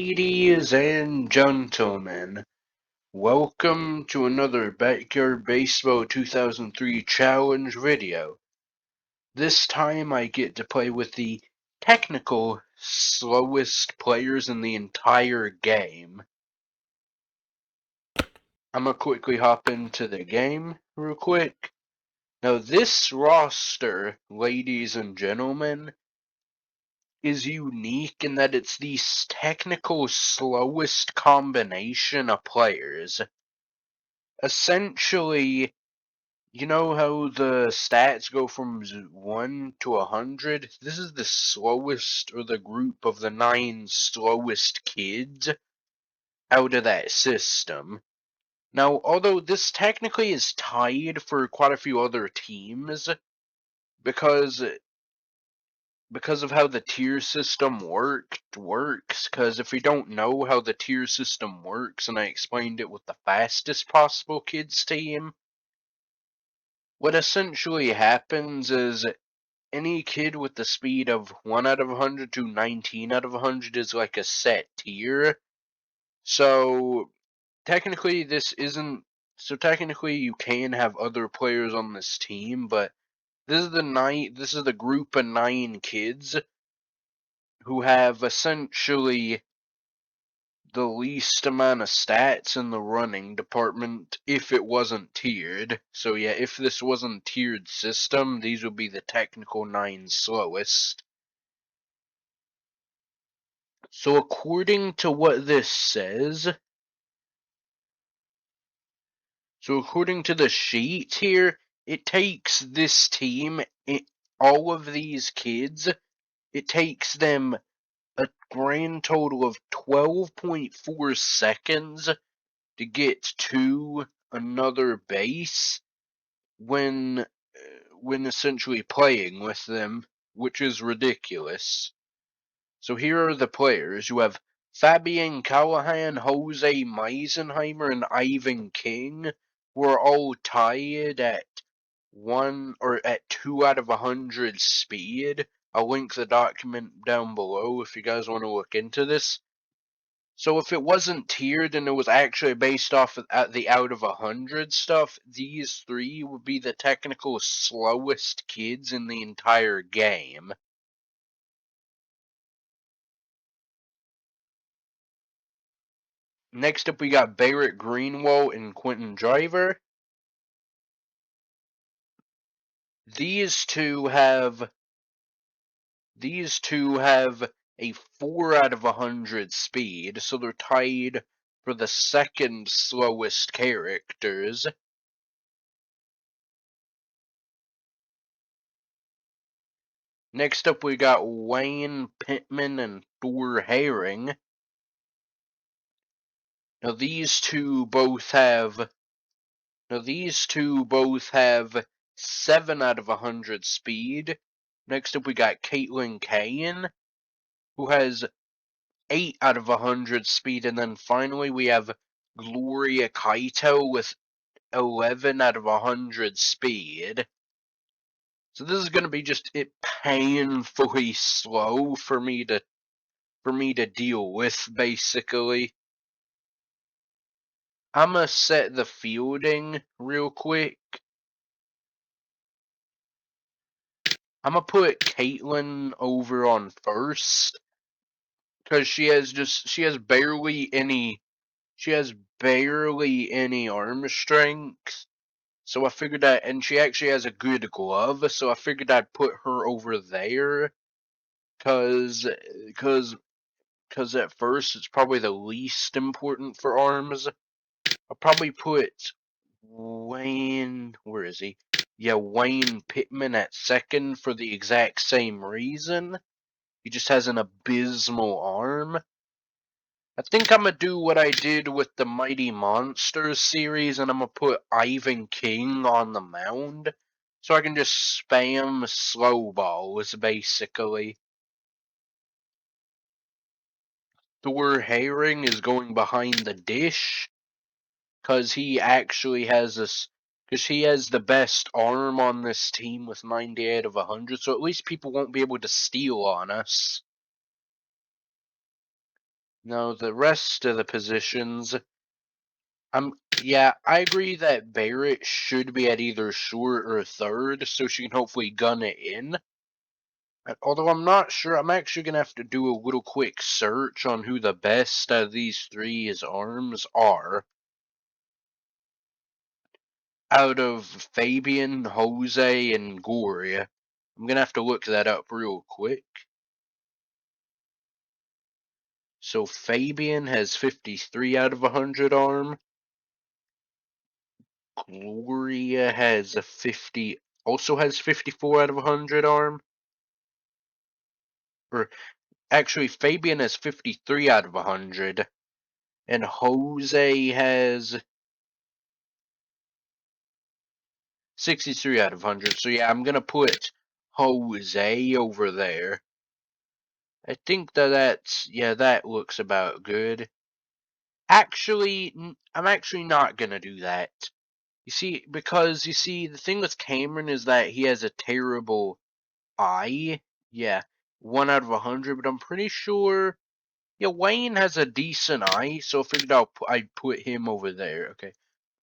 Ladies and gentlemen, welcome to another Backyard Baseball 2003 Challenge video. This time I get to play with the technical slowest players in the entire game. I'm gonna quickly hop into the game real quick. Now this roster, ladies and gentlemen, is unique in that it's the technical slowest combination of players. Essentially, you know how the stats go from 1 to 100? This is the slowest, or the group of the 9 slowest kids out of that system. Now, although this technically is tied for quite a few other teams, because of how the tier system works, because if we don't know how the tier system works, and I explained it with the fastest possible kids team, what essentially happens is any kid with the speed of 1 out of 100 to 19 out of 100 is like a set tier. So technically technically you can have other players on this team, but this is the group of 9 kids who have essentially the least amount of stats in the running department if it wasn't tiered. So yeah, if this wasn't a tiered system, these would be the technical 9 slowest. So according to what this says, according to the sheet here, it takes this team, all of these kids, it takes them a grand total of 12.4 seconds to get to another base when essentially playing with them, which is ridiculous. So here are the players. You have Fabian Callahan, Jose Meisenheimer, and Ivan King, who are all tied at 2 out of 100 speed. I'll link the document down below if you guys want to look into this. So if it wasn't tiered and it was actually based off of the out of 100 stuff, these 3 would be the technical slowest kids in the entire game. Next up, we got Barrett Greenwald and Quentin Driver. These two have a 4 out of 100 speed, so they're tied for the second slowest characters. Next up, we got Wayne Pittman and Thor Herring. Now these two both have 7 out of 100 speed. Next up, we got Caitlin Kane, who has 8 out of 100 speed, and then finally we have Gloria Kaito with 11 out of 100 speed. So this is going to be just painfully slow for me to deal with, basically. I'm gonna set the fielding real quick. I'm gonna put Caitlin over on first because she has barely any arm strength. So I figured that, and she actually has a good glove, so I figured I'd put her over there, cause at first it's probably the least important for arms. I'll probably put Wayne, where is he? Yeah, Wayne Pittman at second for the exact same reason. He just has an abysmal arm. I think I'm going to do what I did with the Mighty Monsters series, and I'm going to put Ivan King on the mound, so I can just spam slow balls, basically. Thor Herring is going behind the dish, because he actually has because he has the best arm on this team with 98 of 100, so at least people won't be able to steal on us. No, the rest of the positions, yeah, I agree that Barrett should be at either short or third, so she can hopefully gun it in. Although I'm not sure, I'm actually gonna have to do a little quick search on who the best out of these three as arms are. Out of Fabian, Jose, and Gloria. I'm gonna have to look that up real quick. So Fabian has 53 out of 100 arm. Gloria has a 50, also has 54 out of 100 arm. Or actually, Fabian has 53 out of 100, and Jose has 63 out of 100. So yeah, I'm gonna put Jose over there. I think that looks about good. Actually, I'm actually not gonna do that. You see, because the thing with Cameron is that he has a terrible eye. Yeah, 1 out of 100, but I'm pretty sure. Yeah, Wayne has a decent eye, so I figured I'd put him over there. Okay,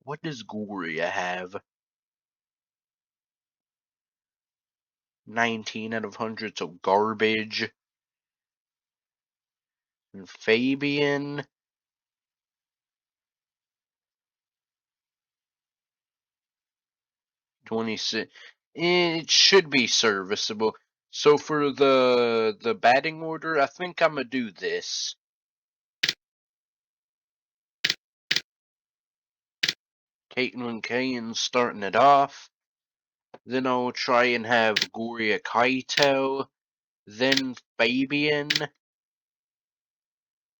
what does Gloria have? 19 out of 100, so garbage. And Fabian, 26. It should be serviceable. So for the batting order, I think I'm gonna do this. Caitlin Kane starting it off. Then I'll try and have Gloria Kaito. Then Fabian.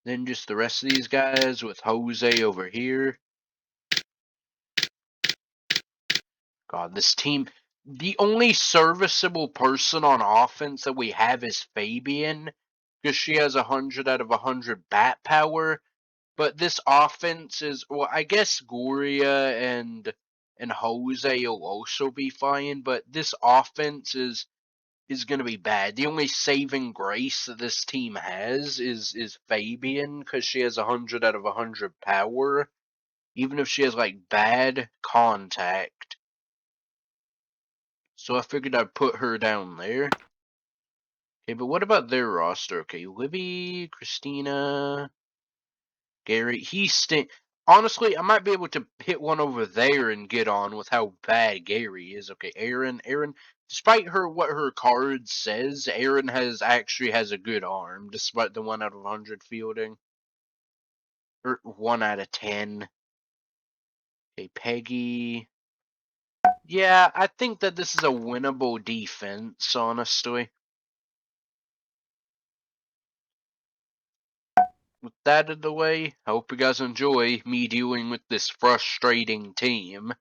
Then just the rest of these guys with Jose over here. God, this team. The only serviceable person on offense that we have is Fabian, because she has 100 out of 100 bat power. But this offense is, well, I guess Gloria and Jose will also be fine, but this offense is going to be bad. The only saving grace that this team has is Fabian, because she has 100 out of 100 power, even if she has like bad contact. So I figured I'd put her down there. Okay, but what about their roster? Okay, Libby, Christina, Gary. Honestly, I might be able to hit one over there and get on with how bad Gary is. Okay, Aaron. Despite what her card says, Aaron actually has a good arm, despite the 1 out of 100 fielding. Or 1 out of 10. Okay, Peggy. Yeah, I think that this is a winnable defense, honestly. With that out of the way, I hope you guys enjoy me dealing with this frustrating team.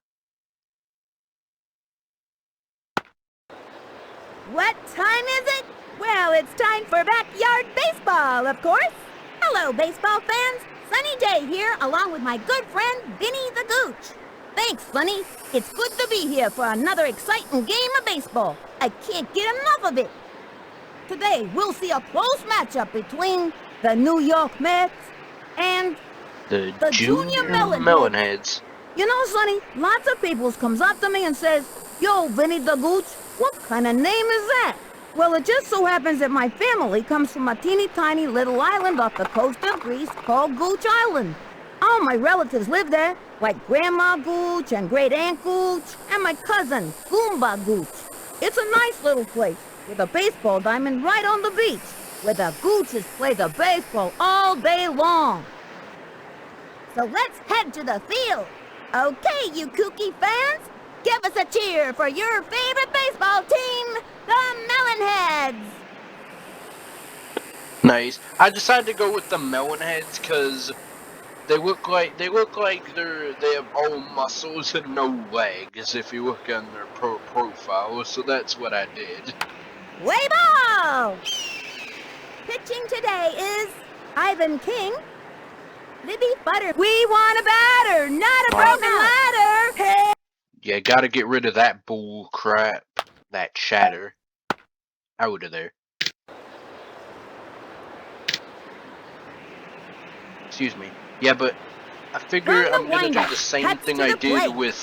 What time is it? Well, it's time for backyard baseball, of course. Hello, baseball fans. Sunny Day here, along with my good friend, Vinny the Gooch. Thanks, Sunny. It's good to be here for another exciting game of baseball. I can't get enough of it. Today, we'll see a close matchup between the New York Mets and The Junior Melonheads. Melonheads. You know, Sonny, lots of people comes up to me and says, "Yo, Vinny the Gooch, what kind of name is that?" Well, it just so happens that my family comes from a teeny tiny little island off the coast of Greece called Gooch Island. All my relatives live there, like Grandma Gooch and Great Aunt Gooch and my cousin, Goomba Gooch. It's a nice little place with a baseball diamond right on the beach, where the Gooches play the baseball all day long. So let's head to the field. Okay, you kooky fans, give us a cheer for your favorite baseball team, the Melonheads. Nice. I decided to go with the Melonheads because they look like they have all muscles and no legs if you look on their profile. So that's what I did. Way ball! Pitching today is Ivan King, Libby Butter. We want a batter, not a broken ladder. Hey. Yeah, gotta get rid of that bull crap, that chatter. Out of there. Excuse me. Yeah, but I figure From the I'm gonna do windup, the same cuts thing to I the did plate. with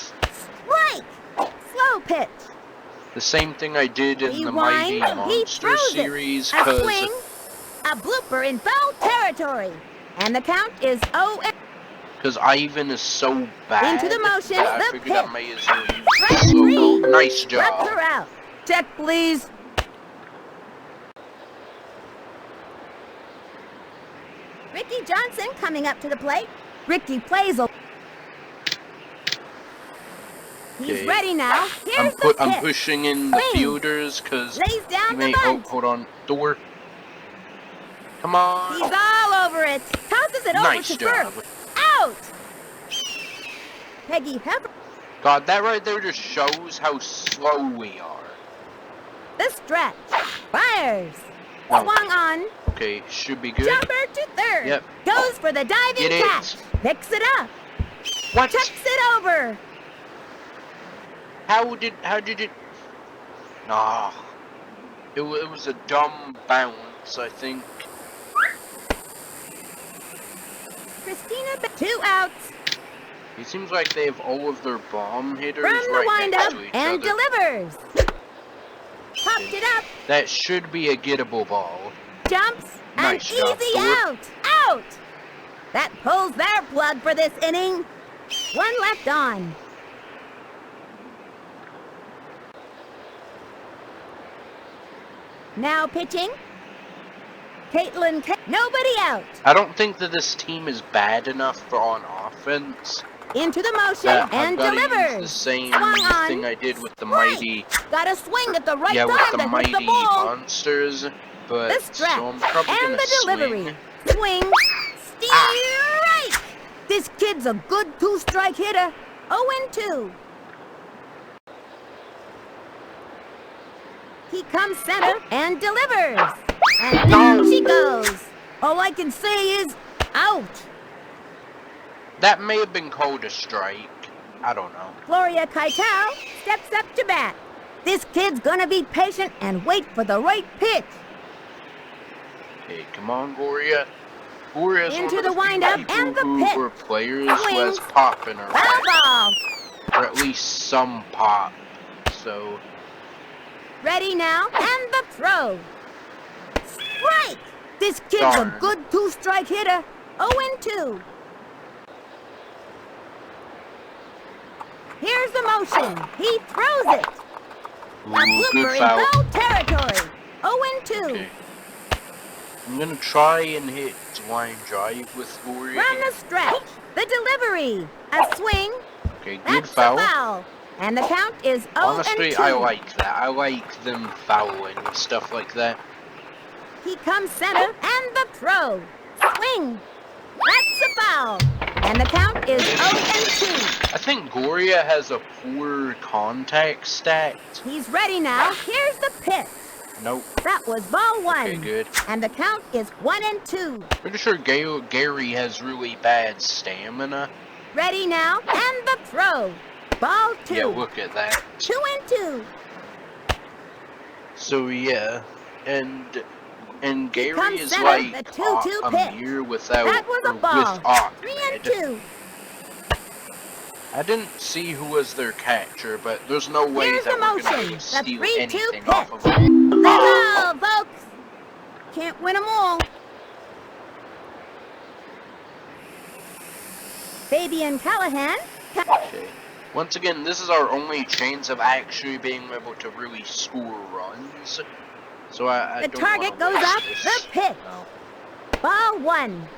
Strike! Slow pitch. the same thing I did in the Rewind. Mighty He Monster throws series, it. A cause swing. A blooper in foul territory. And the count is 0-. Ivan is so bad Into the motion, that I the figured I pitch. may as well use the Strike slow three. go. Nice Struck job. her out. Check, please. Ricky Johnson coming up to the plate. Ricky plays a... He's Okay. ready now. Here's the pitch. I'm pushing in the Swing. fielders because Lays down you may. the bunt. Oh, hold on. Door. Come on. He's all over it. Tosses it over Nice to job. first. Out. Peggy Pepper. God, that right there just shows how slow we are. The stretch. Fires. No. Swung on. Okay, should be good. Jumper to third. Yep. Goes for the diving Get it. catch. Picks it up. What? Chucks it over. How did it? Nah. It was a dumb bounce, I think. Christina, 2 outs. It seems like they have all of their bomb hitters From the right next windup to each and other. delivers. Popped it up. That should be a gettable ball. Jumps. Nice An job, easy Thor. out. Out. That pulls their plug for this inning. 1 left on. Now pitching. Caitlin, nobody out. I don't think that this team is bad enough for on offense. Into the motion That and I've gotta delivers. use the same Swung on. thing I did with the Right. mighty. Got a swing at the right Yeah, with time the to hit mighty the ball. monsters. But The stretch so I'm probably and gonna the delivery. swing. Swing. Strike. This kid's a good 2-strike hitter. 0-2. He comes center and delivers. And down she goes. All I can say is, out. That may have been called a strike. I don't know. Gloria Keitel steps up to bat. This kid's gonna be patient and wait for the right pitch. Hey, come on, Gloria. Gloria's Into one the of windup people and the who pitch. were players who has Swings. pop in her Foul life. ball. Or at least some pop. So, Ready now, and the throw. Strike! This kid's Darn. a good 2-strike hitter. 0-2. Here's the motion. He throws it. A ooh, good blooper in foul. foul territory. 0-2. Okay. I'm gonna try and hit line drive with Gloria. From the stretch. The delivery. A swing. Okay, good That's foul. a foul. And the count is 0-2. Honestly, I like that. I like them fouling and stuff like that. He comes center and the throw. Swing. That's a foul. And the count is 0-2. I think Gloria has a poor contact stat. He's ready now. Here's the pitch. Nope. That was ball 1. Okay, good. And the count is 1-2. Pretty sure Gary has really bad stamina. Ready now, and the throw. Ball 2. Yeah, look at that. 2-2. So yeah, and Gary comes is center, like the 2-2 pitch. Amir without That was a or ball. with Ahmed. 3-2. I didn't see who was their catcher, but there's no way Here's that the we're gonna motion. be able to The steal 3-2 anything pitch. off of them. Hello, folks. Can't win them all. Fabian Callahan. Okay. Once again, this is our only chance of actually being able to really score runs. So I The don't target wanna goes waste up. this. The pitch. No. Ball 1.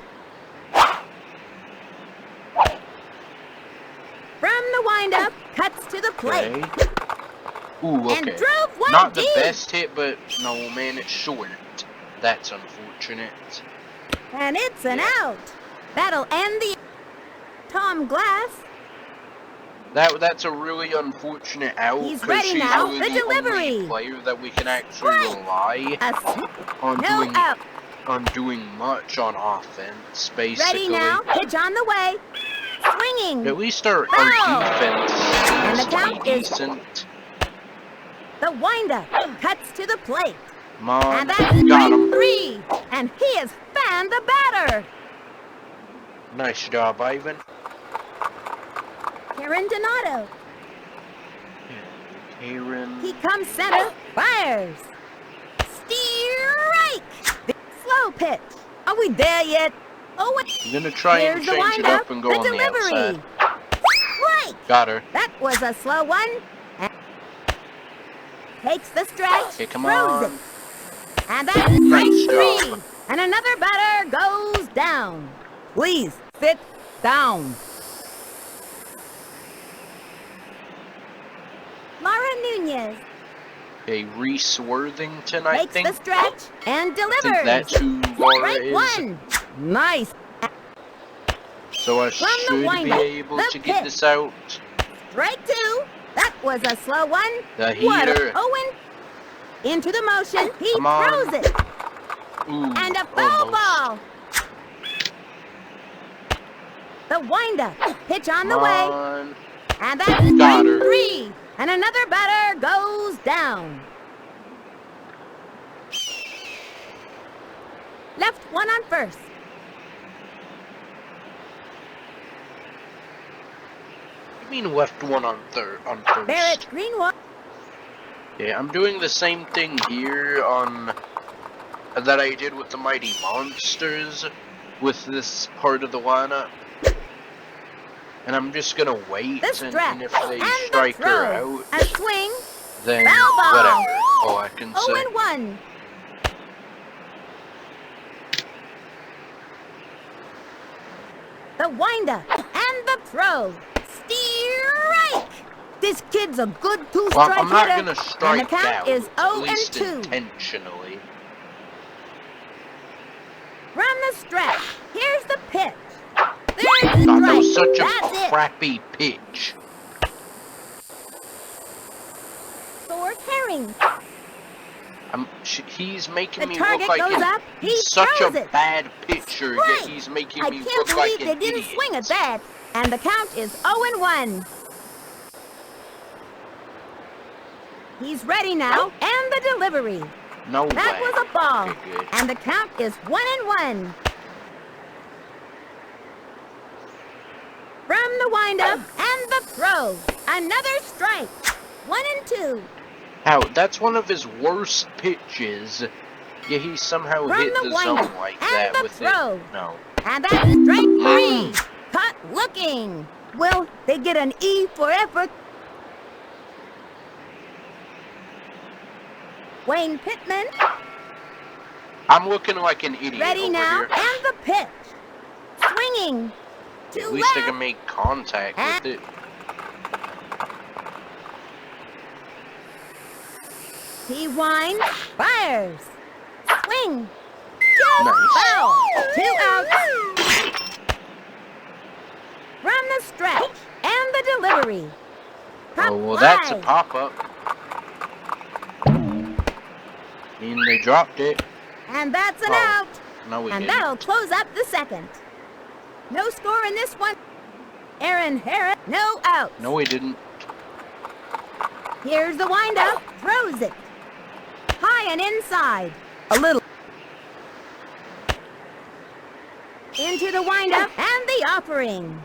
From the windup, cuts to the plate. Okay. Ooh, okay. And drove one Not the deep. best hit, but no, man, it's short. That's unfortunate. And it's an out. That'll end the... Tom Glass. That's a really unfortunate out. He's 'cause ready she's now. really The the delivery. only player that we can actually Strike. rely on No doing out. much on offense, basically. Ready now. Pitch on the way. Swinging. At least our Foul. defense And the seems to count be is- decent. The windup cuts to the plate. Come on, And that's got strike him. 3. And he has fanned the batter. Nice job, Ivan. Karen Donato. Karen. He comes center. Fires. Strike. Slow pitch. Are we there yet? Oh, I'm gonna try and here's the change it windup. up and go The on the delivery. outside. Strike. Got her. That was a slow one. And takes the stretch. Okay, come throws on. it. And that's Nice strike job. 3. And another batter goes down. Please sit down. Laura Nunez Okay, Reese Worthington, I takes think. the stretch and I delivers. think that's who Laura Strike is. 1. Nice. So I From the should be windup, able the to get pitch. this out. Strike 2. That was a slow one. The What heater. Owen. Into the motion. He Come on. throws it. Ooh, And a foul almost. ball. The windup. Pitch on the Come way. on. And that's Got strike her. 3. And another batter goes down. Left one on first. You mean left one on first? Barrett Greenwood. Yeah, I'm doing the same thing here on that I did with the Mighty Monsters with this part of the lineup. And I'm just gonna wait, The stretch. and if they And strike the her throw. out, A swing. then Foul ball. whatever. All I can say. 0-1. The windup and the throw. Strike! This kid's a good Well, two-strike I'm not hitter. gonna strike and the count out, is at least 0-2. intentionally. From the stretch. Here's the pitch. Third God, strike. that was such That's a it. crappy pitch. Sword herring. He's making The me target look like goes up. He he's such a throws it. bad pitcher, yet Right. he's making I me can't look like believe they an didn't idiot. swing at that. And the count is 0-1. He's ready now. And the delivery. No That way. was a ball. Okay, good. And the count is 1-1. From the windup and the throw. Another strike. 1-2. How? That's one of his worst pitches. Yet he somehow From hit the the windup zone like and that the with throw. it. No. And that's strike 3. Caught looking. Well, they get an E for effort. Wayne Pittman. I'm looking like an idiot Ready over now. here. And the pitch. Swinging. To At least I left. can make contact with it. He winds. Fires. Swing. Just Nice. foul. 2 outs. From the stretch. And the delivery. Pop Oh, well, that's a fly. pop-up. And they dropped it. And that's an Oh, out. No, we And didn't. that'll close up the second. No score in this one. Aaron Harris, no out. No, we didn't. Here's the windup. Throws it. High and inside. A little. Into the windup and the offering.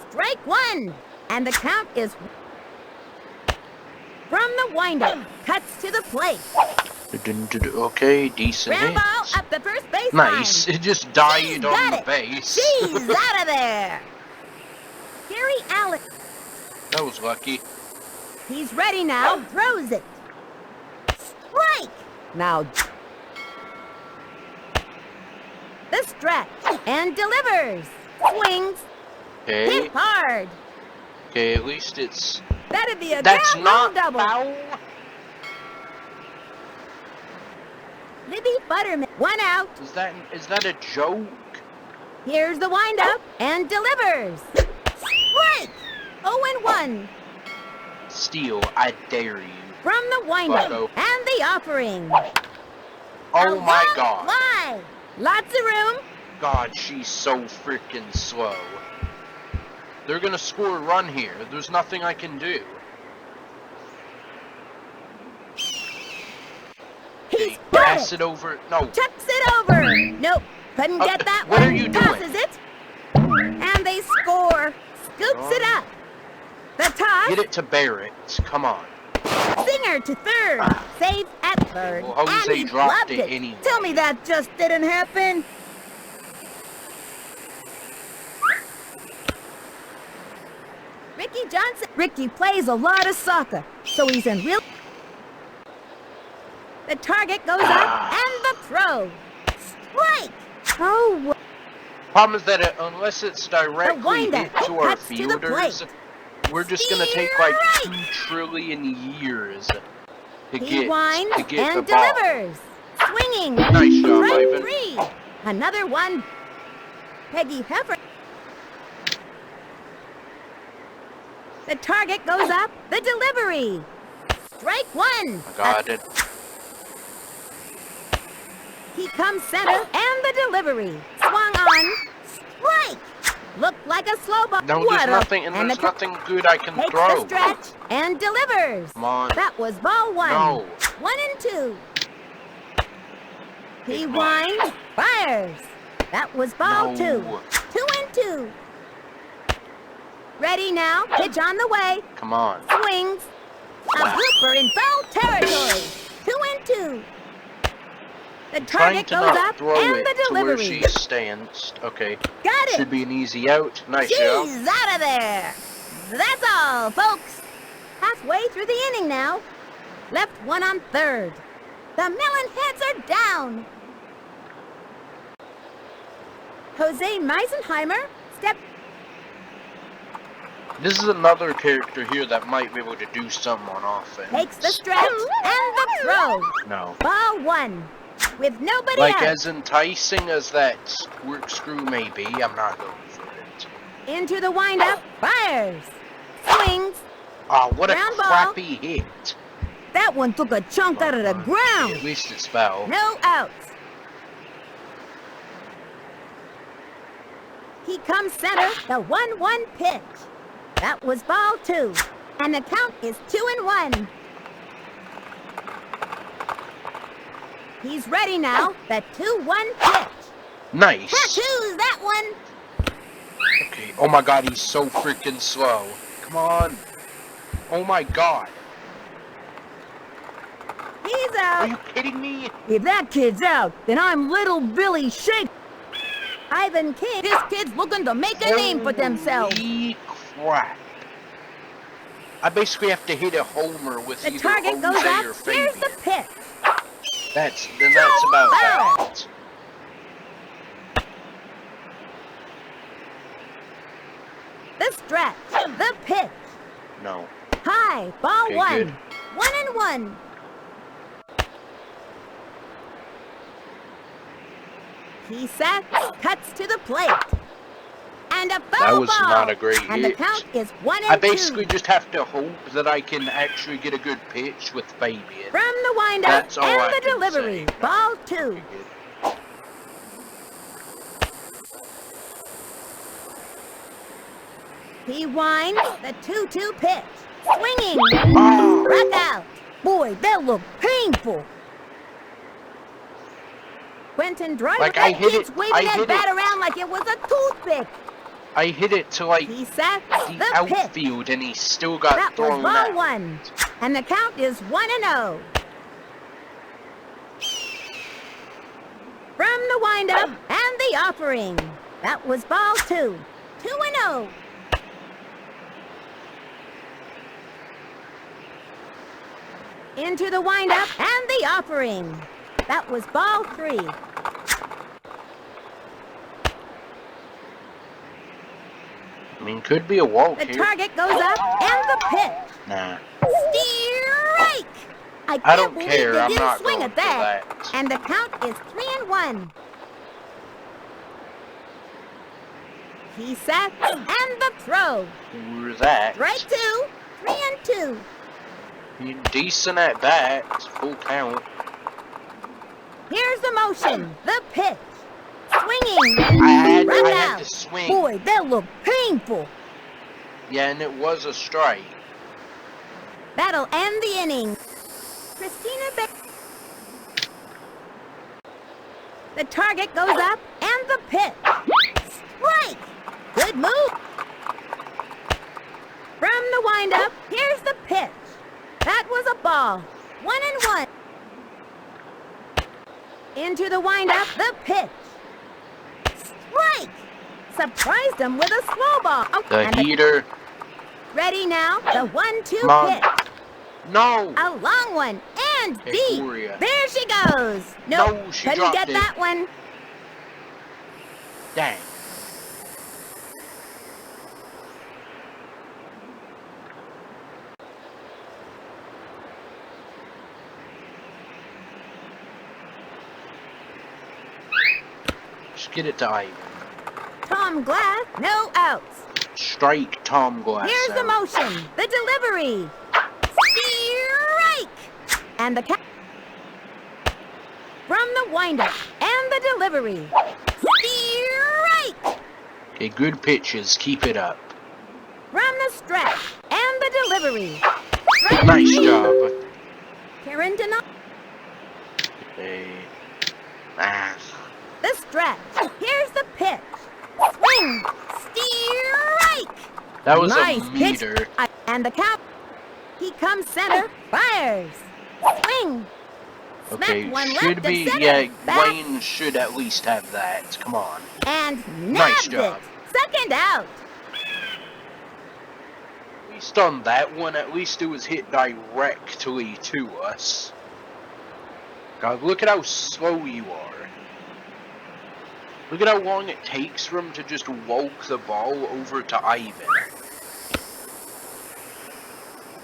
Strike 1. And the count is from the windup. Cuts to the plate. Okay, decent Ground ball hits. up the first base Nice. line. It just died She's on got the it. base. She's out of there. Gary Allen. That was lucky. He's ready now. Throws it. Strike. Now. The stretch. And delivers. Swings. Okay. Hit hard. Okay, at least it's... That'd be a That's ground not ball double. foul. Libby Butterman. 1 out. Is that a joke? Here's the windup. And delivers. Strike. 0-1. Steal, I dare you. From the windup. Bucko. And the offering. Oh A my long god. fly. Lots of room. God, she's so freaking slow. They're gonna score a run here. There's nothing I can do. He's Okay, got pass it. it over. No. Chucks it over. Nope. Couldn't get that what one. are you doing? Passes it. score. Scoops it up. The toss. Get it to Barrett. Come on. Singer to third. Safe at third. Well, Jose and he dropped loved it it. anyway. Tell me that just didn't happen. Ricky Johnson. Ricky plays a lot of soccer, so he's in real... The target goes up, and the throw. Strike! Oh, Problem is that unless it's directly wind-up. hit to our Cuts to the fielders, plate. we're just gonna take like Strike! 2 trillion years to he get winds the and ball. delivers. Swinging. Nice job, Strike Ivan. 3. Another one. Peggy Heifer. The target goes up. The delivery. Strike 1. I got it. He comes center and the delivery. Swung on. Strike. Looked like a slow ball. No, What there's a- nothing, and the there's nothing good I can takes throw. the stretch and delivers. Come on. That was ball 1. No. 1 and 2. He Big ball. winds, fires. That was ball No. 2. 2 and 2. Ready now. Pitch on the way. Come on. Swings. A Wow. blooper in foul territory. 2 and 2. The Trying target to goes not up throw and it the to where delivery. she stands. Okay. Got it. Should be an easy out. Nice job. She's out of there. That's all, folks. Halfway through the inning now. Left one on third. The Melon Heads are down. Jose Meisenheimer stepped. This is another character here that might be able to do something on offense. Takes the stretch and the throw. No. Ball 1. With nobody Like out. as enticing as that corkscrew may be, I'm not going for it. Into the windup. Fires. Swings. Oh, what a Ground ball. crappy hit. That one took a chunk out of the At ground. least it's foul. No outs. He comes center, the 1-1 pitch. That was ball 2. And the count is 2-1. He's ready now, the 2-1 pitch. Nice. Tattoos that one. Okay. Oh my god, he's so freaking slow. Come on. Oh my god. He's Are you out. kidding me? If that kid's out, then I'm Little Billy Shake. Ivan King. This kid's looking to make a name for themselves. Holy crap. I basically have to hit a homer with The either target goes Jose or up. Here's the Fabian. pitch. That's about Foul. that. The stretch. The pitch. No. High. Ball Okay, 1. good. 1-1. He sets, cuts to the plate. And a foul That was ball. not a great And the hit. count is 1 and I 2. basically just have to hope that I can actually get a good pitch with Fabian. From the windup That's all and I the can delivery. say. Ball 2. Okay, good. He winds the 2-2 pitch. Swinging. Oh. Struck out. Boy, that looked painful. Quentin Driver Like, I hit keeps it- waving I that hit bat it. around like it was a toothpick. I hit it to like He sets the the pitch. outfield and he still got That was thrown ball out. 1. And the count is 1-0. From the windup and the offering. That was ball 2. 2-0. Into the windup and the offering. That was ball 3. I mean, could be a walk The here. target goes up and the pitch. Nah. Strike! I I can't don't believe care. they I'm didn't not swing going at for that. that. And the count is 3-1. He sets and the throw. Who's that? Strike 2. 3-2. Decent at bat. Full count. Here's the motion. The pitch. Swinging. I had Struck out. to swing. Boy, that looked painful. Yeah, and it was a strike. That'll end the inning. Christina The target goes up and the pitch. Strike! Good move. From the windup, here's the pitch. That was a ball. 1-1. Into the windup, the pitch. Strike! Surprised him with a small ball. Oh, The heater. Ready now, the 1-2 Come on. pitch. No! A long one, and Hey, deep. Gloria. There she goes. Nope, No, she couldn't dropped get it. that one. Dang. Just get it to Ivan. Tom Glass, no outs. Strike Tom Glass Here's the out. motion, the delivery. Strike! And the catch. From the windup, and the delivery. Strike! Okay, good pitches. Keep it up. From the stretch, and the delivery. Nice job. Karen denied Okay. Ah. the stretch. Here's the pitch. Swing! Strike! That was Nice a pitch. meter. And the cap. He comes center. Fires. Swing. Smack Okay, one should left be, to center. yeah, Back. Wayne should at least have that. Come on. And Nice nabbed job. it. Second out. At least on that one, at least it was hit directly to us. God, look at how slow you are. Look at how long it takes for him to just walk the ball over to Ivan.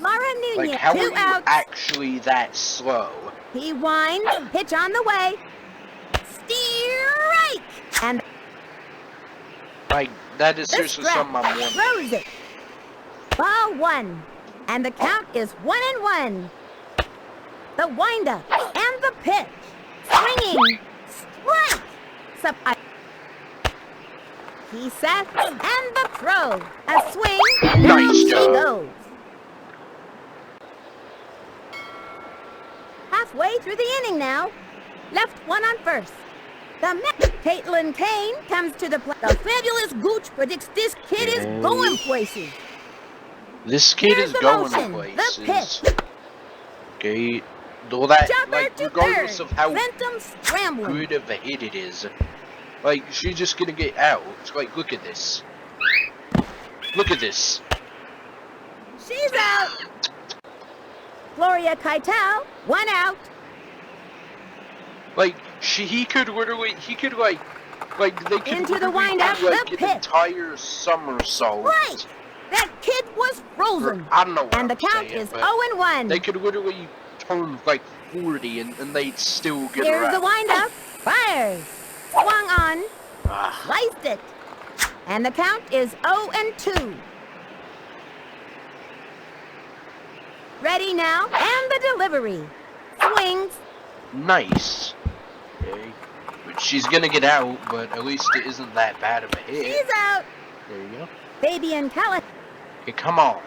Laura Nunez, Like, how are 2 you outs. actually that slow? He winds. Pitch on the way. Strike. And Like, that is the seriously stretch. something I'm wondering. Throws it. Ball 1. And the count is 1-1. The windup and the pitch. Swinging. Strike. He sets and the throw. A swing. Down Nice she job. goes. Halfway through the inning now. Left one on first. Caitlin Kane comes to the plate. The fabulous Gooch predicts this kid is going places. This kid Here's is the going motion, places. the pitch. Okay, though that, Jumper like, to regardless third. of how Phantom scrambling. good of a hit it is, like, she's just gonna get out. Like, look at this. Look at this. She's out. Gloria Keitel, 1 out. Like, he could literally, like, they could Into the literally windup, do, like, the an pitch. entire somersault. Right. That kid was frozen. I don't know what And the I'm count saying, is but 0-1. They could literally turn, like, 40 and they'd still get Here's her the out. windup. Fires. Swung on. Ah. Sliced it. And the count is 0-2. Ready now, and the delivery. Swings. Nice. Okay. But she's gonna get out, but at least it isn't that bad of a hit. She's out. There you go. Fabian Callis. Okay, come on.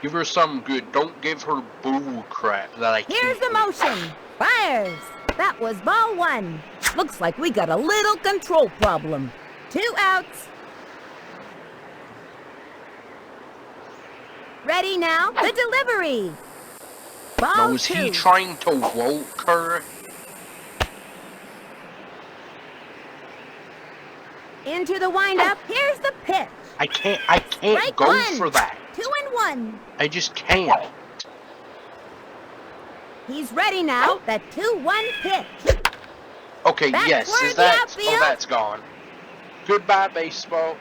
Give her some good. Don't give her bull crap that I can't. Here's the motion. Fires. That was ball 1. Looks like we got a little control problem. 2 outs. Ready now, the delivery. Ball Now, was 2. he trying to walk her? Into the windup. Here's the pitch. I can't Strike go 1. for that. 2-1. I just can't. He's ready now. The 2-1 pitch. Okay, Back yes, toward is the that? outfield. Oh, that's gone. Goodbye, baseball.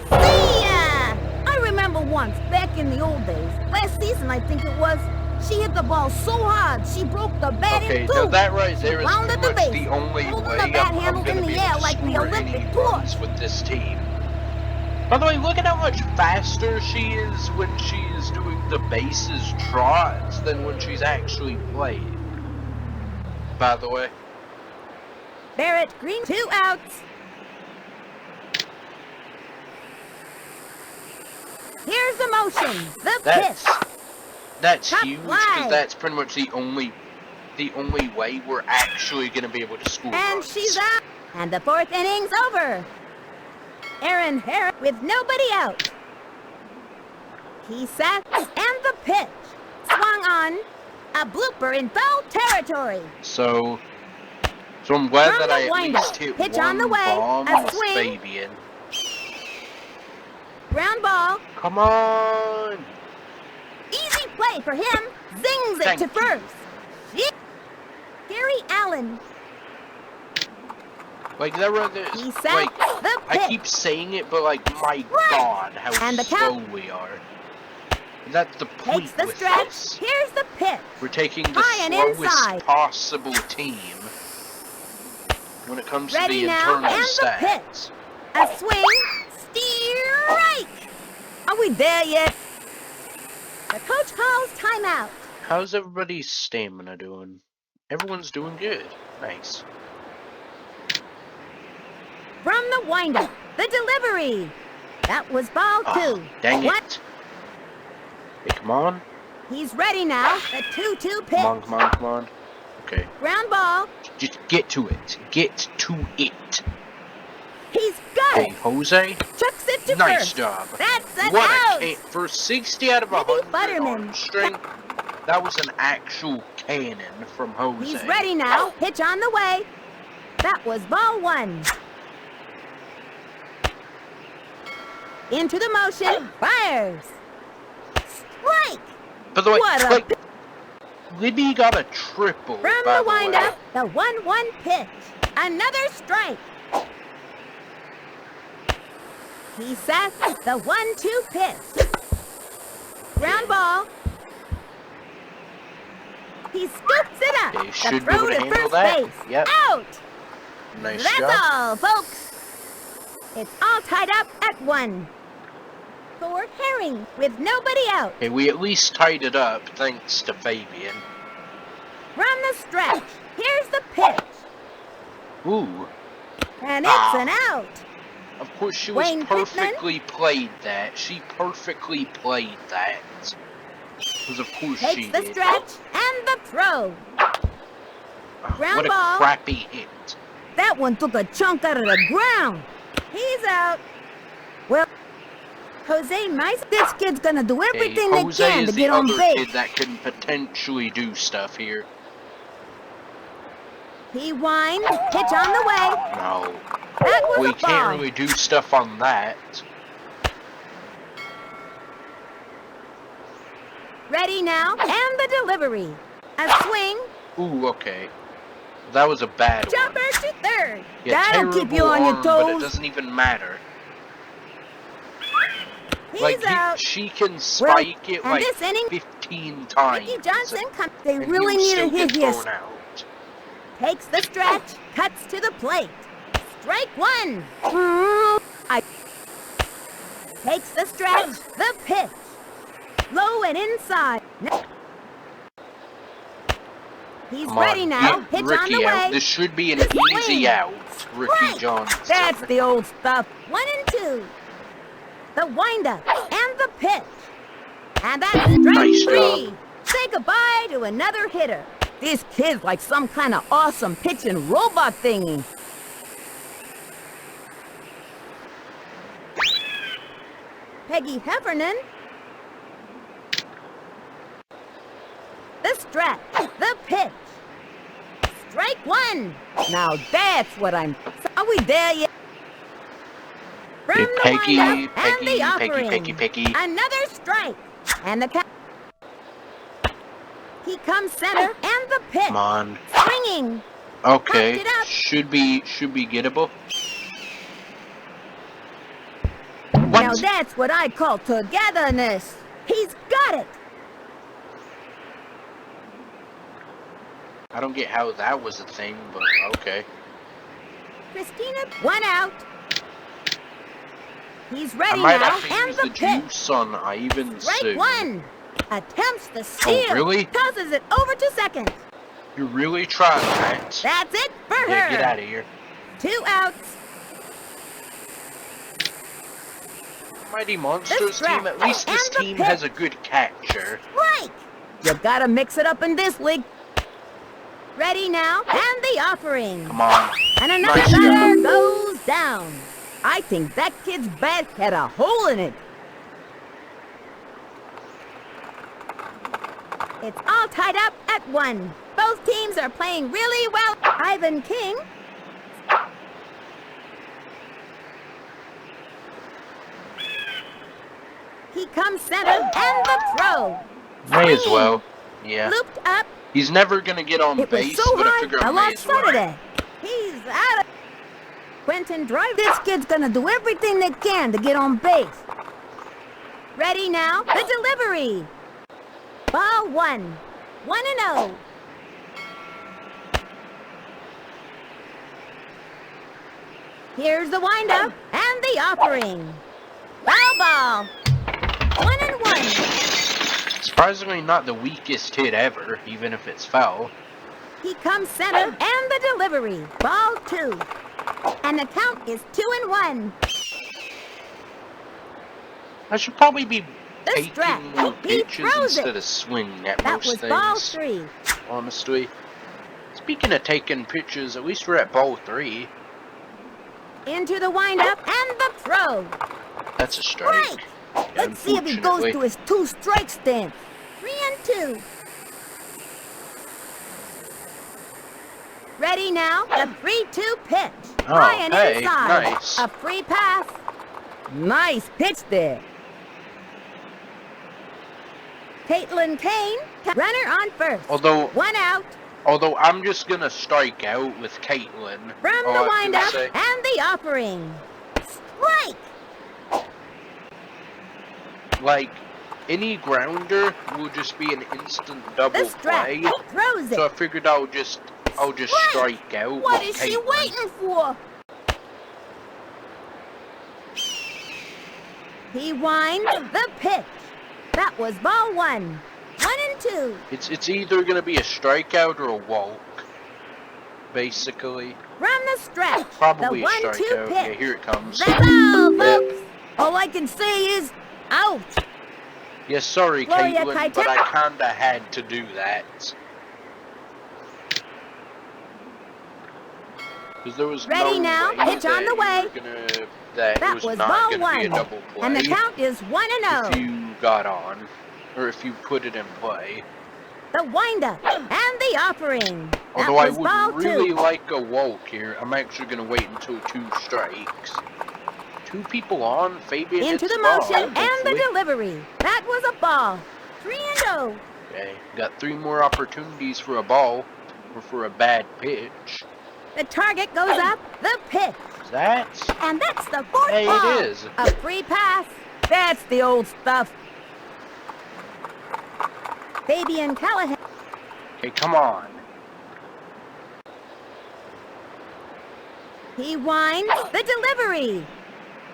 See ya! I remember once, back in the old days, last season I think it was, she hit the ball so hard she broke the bat Okay, in 2. now that right there is rounded pretty the much base, the only holding way the bat I'm handle gonna in be the able air to like the score Olympic any torch. runs with this team. By the way, look at how much faster she is when she is doing the bases trots than when she's actually playing. By the way. Barrett Green, 2 outs. Here's the motion, the pitch. That's Top huge fly. because that's pretty much the only way we're actually gonna be able to score And runs. she's out. And the 4th inning's over. Aaron Harris with nobody out. He sat and the pitch. Swung on. A blooper in foul territory. So I'm glad From that the I at windup. least hit Pitch one on the way. bomb A with swing. Fabian. Ground ball. Come on! Easy play for him. Zings it Thank to you. first. Gary Allen. Like, there were the, He sat like, the I pitch. keep saying it, but like, my God, how And the slow count. we are. That's the point Takes the with stretch. this. Here's the pitch. We're taking the High and slowest inside. possible team when it comes to Ready the now, internal and the stats. A swing. Strike. Are we there yet? The coach calls timeout. How's everybody's stamina doing? Everyone's doing good. Nice. From the windup. The delivery. That was ball two. Dang What? it. Hey, come on. He's ready now. The 2-2 pitch. Come on, come on, come on. Okay. Ground ball. Just get to it. Get to it. He's got Hey, it. Jose. Chucks it to Nice first. job. That's an What out. a for 60 out of Maybe 100 Butterman. arm strength. That was an actual cannon from Jose. He's ready now. Pitch on the way. That was ball one. Into the motion. Fires. Strike. By the way, What a like, Libby got a triple. From by the way. windup. The 1-1 pitch. Another strike. He sat the 1-2 pitch. Ground ball. He scoops it up. Okay, The should be throw able to to handle first that. base. Yep. Out. Nice That's job. all, folks. It's all tied up at 1. For Herring with nobody out. Okay, we at least tied it up thanks to Fabian. From the stretch. Here's the pitch. Ooh. And it's an out. Of course, she was Wayne Pittman. perfectly played that. She perfectly played that. Because of course she Takes the did. stretch and the throw. Ground What a ball. crappy hit. That one took a chunk out of the ground. He's out. Well, Jose Mice, this kid's gonna do everything they Jose can is to the get on other base. kid that can potentially do stuff here. He winds, pitch on the way. No. That was We a can't ball. really do stuff on that. Ready now, and the delivery. A swing, Ooh, okay. That was a bad jumper one. to third. Yeah, That'll keep you terrible on your arm, but it toes. doesn't even matter. He's Like, out. she can spike it and like this inning, 15 times. Ricky Johnson comes. They and really he'll need still to hit get his. thrown out. Takes the stretch, cuts to the plate. Strike one. Takes the stretch, the pitch. Low and inside. He's Come ready on, now. get Pitch on Ricky the out. way. This should be an The easy swing. out, Ricky Strike. Johnson. That's the old stuff. 1 and 2. The windup and the pitch. And that's strike Nice 3. job. Say goodbye to another hitter. This kid's like some kind of awesome pitching robot thingy. Peggy Heffernan. The stretch, the pitch. Strike one. Now that's what I'm. Are we there yet? From Hey, the Peggy, windup and Peggy, the offering. Peggy. Another strike. And the count. He comes center and the pitch. Come on. Swinging. Okay. Popped it up. Should be gettable. Now What? that's what I call togetherness. He's got it. I don't get how that was a thing, but okay. Christina, 1 out. He's I ready might now have to and use the the pitch. juice on Ivan Strike soon. one. Attempts the steal. really? Tosses it over to second. You're really trying that. That's it for Yeah, her. get out of here. 2 outs. Mighty Monsters stretch team, at least this and the team pitch. has a good catcher. Strike. You gotta mix it up in this league. Ready now and the offering. Come on. And another Nice batter job. goes down. I think that kid's bat had a hole in it. It's all tied up at 1. Both teams are playing really well. Ivan King. He comes center and the throw. May as well. Yeah. Looped up. He's never gonna get on It was base, so but I high, figure I I may lost as sight well. of that. He's out of... Quentin drive. This kid's gonna do everything they can to get on base. Ready now? The delivery. Ball 1. 1-0. Here's the windup and the offering. Foul ball. 1-1. Surprisingly not the weakest hit ever, even if it's foul. He comes center and the delivery. Ball 2. And the count is 2-1. I should probably be The strap. taking more He pitches throws instead it. of swinging at That most was things. ball 3. Honestly. Speaking of taking pitches, at least we're at ball 3. Into the windup and the throw. That's a strike. Strike. Let's see if he goes to his 2-strike stance. 3-2. Ready now? The 3-2 pitch. Oh, High and hey, inside. nice. A free pass. Nice pitch there. Caitlin Kane, runner on first. Although 1 out. I'm just gonna strike out with Caitlin. From all the I have to windup say. and the offering. Strike. Like, any grounder will just be an instant double The strap. play. He throws it. So I figured I'll just strike out. What with is she Caitlin. waiting for? He winds the pitch. That was ball 1. 1-2. It's either gonna be a strikeout or a walk, basically. From the stretch. Probably the a 1-2 strikeout. pitch. Yeah, here it comes. That's all, Yep. folks. All I can say is, out. Yeah, sorry, Gloria Caitlin, but I kinda had to do that. Because there was Ready no now, way pitch on the way. that Was was not ball gonna be a 1. double play. And the count is 1-0. if you got on, or if you put it in play. The windup and the offering. Although that I was would ball really 2. like a walk here, I'm actually gonna wait until 2 strikes. 2 people on, Fabian Into hits the ball, motion and the hopefully. delivery. That was a ball. 3-0. Okay, got 3 more opportunities for a ball, or for a bad pitch. The target goes up. The pitch. Is that? And that's the 4th Hey, ball. it is. A free pass. That's the old stuff. Fabian Callahan. Okay, come on. He winds the delivery.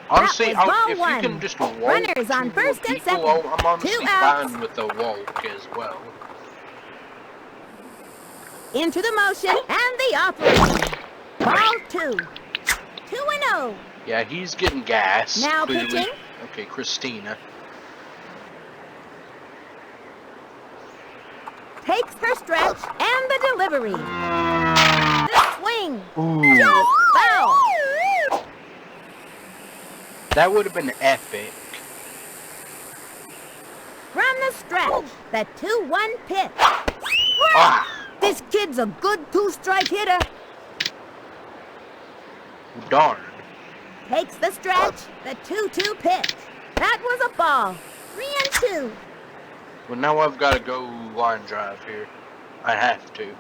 Honestly, was ball if 1. you can just walk Runners 2 on more first and people, second. I'm honestly 2 outs. fine with the walk as well. Into the motion and the offering. Ball 2. 2-0. Yeah, he's getting gas. Now clearly. pitching. Okay, Christina. Takes her stretch and the delivery. The swing. Ooh, Just foul. that would have been epic. From the stretch. The 2-1 pitch. Ah, This kid's a good 2-strike hitter. darn. Takes the stretch. The 2-2 pitch. That was a ball. 3-2. Well, now I've got to go line drive here. I have to.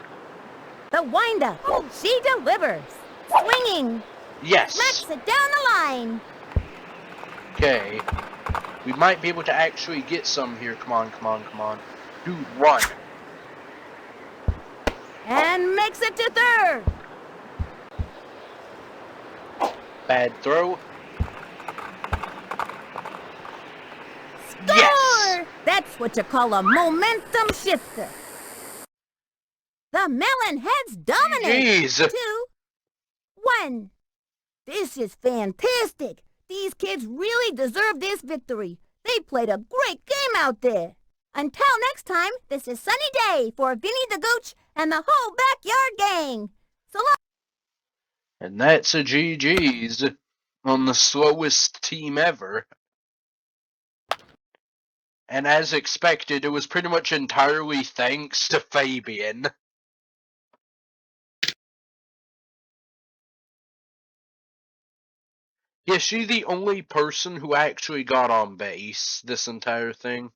The windup. She delivers. Swinging. Yes. Smacks it down the line. Okay. We might be able to actually get some here. Come on, come on, come on. Dude, run. And makes it to third. Bad throw. Score! Yes! That's what you call a momentum shifter. The Melon Heads dominate. Jeez. 2-1. This is fantastic. These kids really deserve this victory. They played a great game out there. Until next time, this is Sunny Day for Vinny the Gooch and the whole backyard gang. So long. And that's a GG's on the slowest team ever. And as expected, it was pretty much entirely thanks to Fabian. Yeah, she's the only person who actually got on base this entire thing.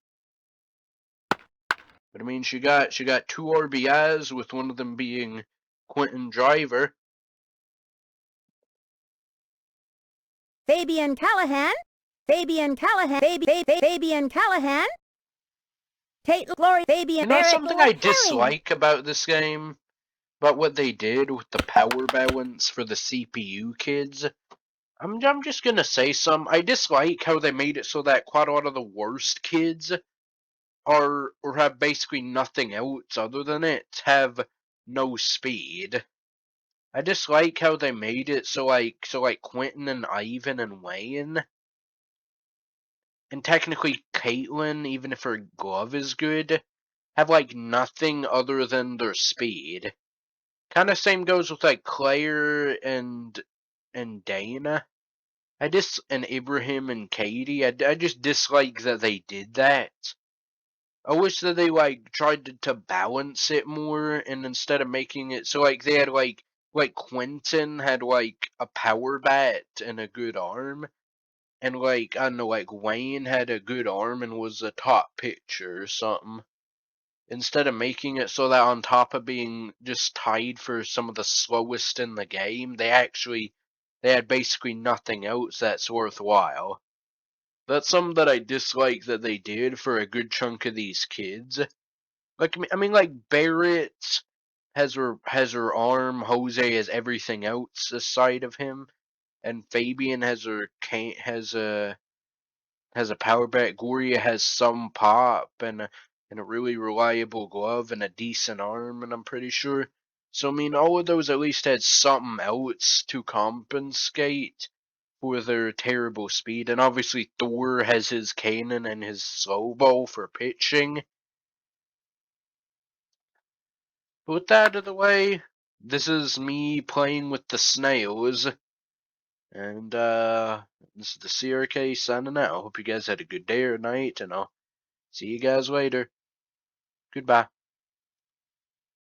But I mean, she got 2 RBIs, with one of them being Quentin Driver. Fabian Callahan, Fabian Callahan, Fabian Callahan, Tate Glory, Fabian You know Barrett something I carrying. dislike about this game? About what they did with the power balance for the CPU kids? I'm just gonna say some. I dislike how they made it so that quite a lot of the worst kids are, or have basically nothing else other than it, have no speed. I dislike how they made it so like Quentin and Ivan and Wayne, and technically Caitlin, even if her glove is good, have like nothing other than their speed. Kind of same goes with like Claire and Dana. And Ibrahim and Katie. I just dislike that they did that. I wish that they like tried to balance it more, and instead of making it so like they had like Quentin had like a power bat and a good arm, and like I don't know, like Wayne had a good arm and was a top pitcher or something. Instead of making it so that on top of being just tied for some of the slowest in the game, they had basically nothing else that's worthwhile. That's something that I dislike that they did for a good chunk of these kids. Like I mean, like Barrett has her arm, Jose has everything else aside of him, and Fabian has a power bat. Gloria has some pop and a really reliable glove and a decent arm, and I'm pretty sure. So I mean, all of those at least had something else to compensate for their terrible speed. And obviously Thor has his cannon and his slow ball for pitching. But with that out of the way, this is me playing with the snails. And this is the CRK signing out. Hope you guys had a good day or night, and I'll see you guys later. Goodbye.